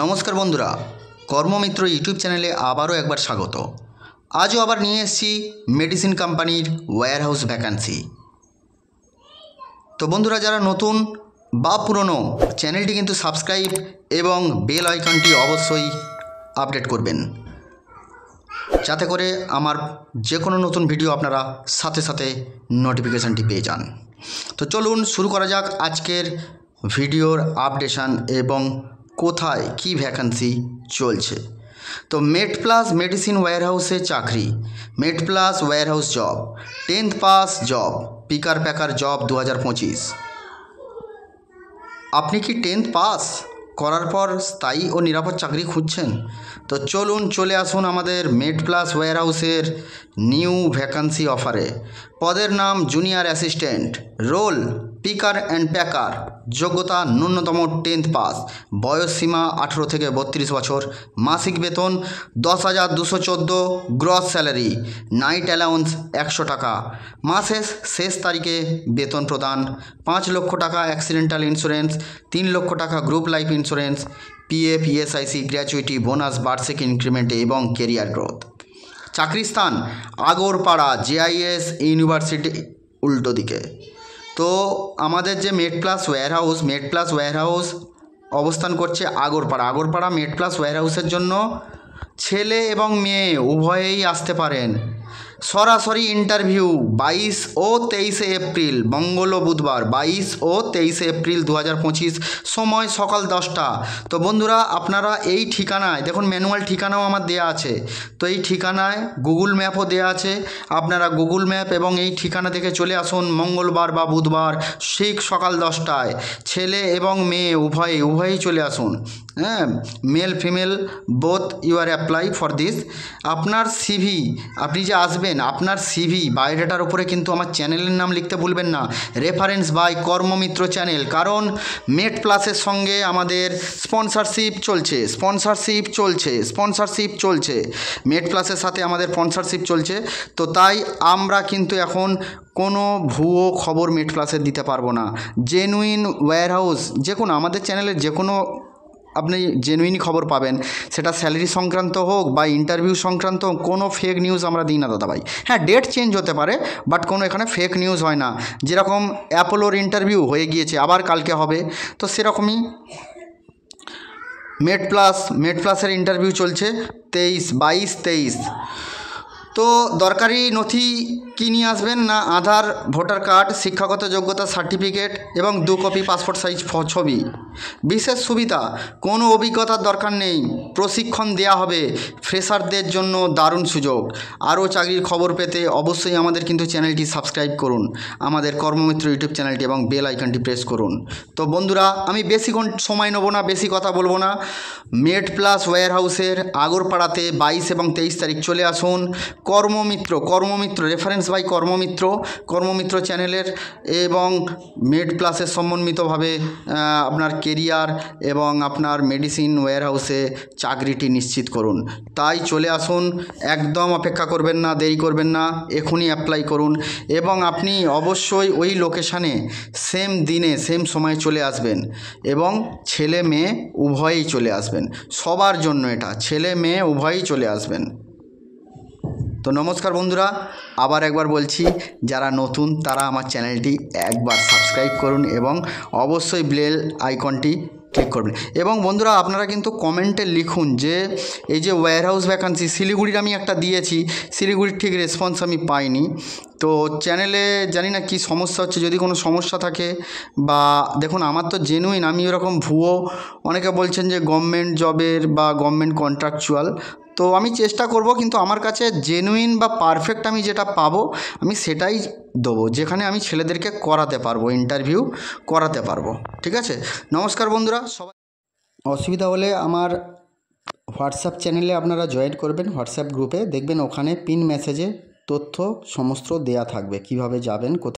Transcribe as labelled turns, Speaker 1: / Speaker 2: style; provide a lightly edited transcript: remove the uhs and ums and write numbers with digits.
Speaker 1: নমস্কার বন্ধুরা, কর্মমিত্র ইউটিউব চ্যানেলে আবারও একবার স্বাগত। আজও আবার নিয়ে এসেছি মেডিসিন কোম্পানির ওয়্যারহাউস ভ্যাকান্সি। তো বন্ধুরা, যারা নতুন বা পুরনো, চ্যানেলটি কিন্তু সাবস্ক্রাইব এবং বেল আইকনটি অবশ্যই আপডেট করবেন, যাতে করে আমার যে কোনো নতুন ভিডিও আপনারা সাথে সাথে নোটিফিকেশানটি পেয়ে যান। তো চলুন শুরু করা যাক আজকের ভিডিওর আপডেশান এবং কোথায় কি ভ্যাকান্সি চলছে। তো মেডপ্লাস মেডিসিন ওয়্যারহাউসে চাকরি, MedPlus warehouse job, 10th pass job, picker packer job 2025। আপনি কি 10th পাস করার পর স্থায়ী ও নিরাপদ চাকরি খুঁজছেন? তো চলুন চলে আসুন আমাদের মেডপ্লাস ওয়্যারহাউসের নিউ ভ্যাকান্সি অফারে। পদের নাম junior assistant, role picker and packer, যোগ্যতা ন্যূনতম 10th পাস, বয়স সীমা 18 থেকে 32 বছর, মাসিক বেতন 10,214, গ্রস স্যালারি, নাইট অ্যালাউন্স 100 টাকা, মাসের শেষ তারিখে বেতন প্রদান, 5 লক্ষ টাকা অ্যাক্সিডেন্টাল ইন্স্যুরেন্স, 3 লক্ষ টাকা group life insurance, PF, ESIC, gratuity, bonus, বার্ষিক ইনক্রিমেন্ট এবং কেরিয়ার গ্রোথ। চাকরি স্থান আগরপাড়া, জেআইএস ইউনিভার্সিটি উল্টো দিকে। তো আমাদের যে মেডপ্লাস ওয়্যারহাউস অবস্থান করছে আগরপাড়া। মেডপ্লাস ওয়্যারহাউসের জন্য ছেলে এবং মেয়ে উভয়েই আসতে পারেন। সরাসরি ইন্টারভিউ 22 ও 23 এপ্রিল, মঙ্গল ও বুধবার, 22 ও 23 এপ্রিল 2025, সময় সকাল 10টা। তো বন্ধুরা, আপনারা এই ঠিকানায় দেখুন, ম্যানুয়াল ঠিকানাও আমার দেয়া আছে। তো এই ঠিকানায় গুগল ম্যাপও দেয়া আছে, আপনারা গুগল ম্যাপ এবং এই ঠিকানা থেকে চলে আসুন মঙ্গলবার বা বুধবার ঠিক সকাল 10টায়। ছেলে এবং মেয়ে উভয়েই চলে আসুন। হ্যাঁ, male female both you are apply for this. আপনার সিভি, আপনি যে আসবেন, আপনার সিভি বায়োডাটার উপরে কিন্তু আমার চ্যানেলের নাম লিখতে ভুলবেন না, রেফারেন্স বাই কর্মমিত্র চ্যানেল। কারণ মেড প্লাসের সঙ্গে আমাদের স্পন্সরশিপ চলছে, মেড প্লাসের সাথে আমাদের স্পন্সরশিপ চলছে। তো তাই আমরা কিন্তু এখন কোনো ভুয়ো খবর মেড প্লাসের দিতে পারবো না। জেনুইন ওয়্যারহাউস, যে কোনো আমাদের চ্যানেলের যে কোনো আপনি জেনুইনই খবর পাবেন, সেটা স্যালারি সংক্রান্ত হোক বা ইন্টারভিউ সংক্রান্ত হোক, কোনো ফেক নিউজ আমরা দিই না দাদাভাই। হ্যাঁ, ডেট চেঞ্জ হতে পারে, বাট কোনো এখানে ফেক নিউজ হয় না। যেরকম অ্যাপোলোর ইন্টারভিউ হয়ে গিয়েছে, আবার কালকে হবে, তো সেরকমই মেডপ্লাসের ইন্টারভিউ চলছে 22-23। তো দরকারি নথি কী নিয়ে আসবেন না, আধার, ভোটার কার্ড, শিক্ষাগত যোগ্যতা সার্টিফিকেট এবং 2 কপি পাসপোর্ট সাইজ ছবি। বিশেষ সুবিধা, কোনো অভিজ্ঞতার দরকার নেই, প্রশিক্ষণ দেয়া হবে, ফ্রেশারদের জন্য দারুণ সুযোগ। আরও চাকরির খবর পেতে অবশ্যই আমাদের কিন্তু চ্যানেলটি সাবস্ক্রাইব করুন, আমাদের কর্মমিত্র ইউটিউব চ্যানেলটি, এবং বেল আইকনটি প্রেস করুন। তো বন্ধুরা, আমি বেশিক্ষণ সময় নেব না, বেশি কথা বলবো না। মেডপ্লাস ওয়্যারহাউসের আগরপাড়াতে 22 এবং 23 তারিখ চলে আসুন। কর্মমিত্র রেফারেন্স বাই কর্মমিত্র চ্যানেলের এবং মেডপ্লাসের সমন্বিতভাবে আপনার কেরিয়ার এবং আপনার মেডিসিন ওয়্যারহাউসে চাকরিটি নিশ্চিত করুন। তাই চলে আসুন, একদম অপেক্ষা করবেন না, দেরি করবেন না, এখনই অ্যাপ্লাই করুন। এবং আপনি অবশ্যই ওই লোকেশানে সেম দিনে সেম সময়ে চলে আসবেন, এবং ছেলে মেয়ে উভয়েই চলে আসবেন। সবার জন্য এটা, ছেলে মেয়ে উভয়েই চলে আসবেন। তো নমস্কার বন্ধুরা, আবার একবার বলছি, যারা নতুন তারা আমার চ্যানেলটি একবার সাবস্ক্রাইব করুন এবং অবশ্যই বেল আইকনটি ক্লিক করবেন। এবং বন্ধুরা, আপনারা কিন্তু কমেন্টে লিখুন যে এই যে ওয়্যারহাউস ভ্যাকান্সি শিলিগুড়ির আমি একটা দিয়েছি, শিলিগুড়ির ঠিক রেসপন্স আমি পাইনি। তো চ্যানেলে জানি না কি সমস্যা হচ্ছে, যদি কোনো সমস্যা থাকে বা দেখুন, আমার তো জেনুইন, আমি ওরকম ভুয়ো, অনেকে বলছেন যে গভর্নমেন্ট জবের বা গভর্নমেন্ট কন্ট্রাকচুয়াল, তো আমি চেষ্টা করব, কিন্তু আমার কাছে জেনুইন বা পারফেক্ট আমি যেটা পাবো আমি সেটাই দেবো, যেখানে আমি ছেলেদেরকে করাতে পারবো, ইন্টারভিউ করাতে পারবো। ঠিক আছে, নমস্কার বন্ধুরা। সবাই অসুবিধা হলে আমার হোয়াটসঅ্যাপ চ্যানেলে আপনারা জয়েন করবেন, হোয়াটসঅ্যাপ গ্রুপে দেখবেন, ওখানে পিন মেসেজে তথ্য সমস্ত দেয়া থাকবে, কিভাবে যাবেন, কোথায়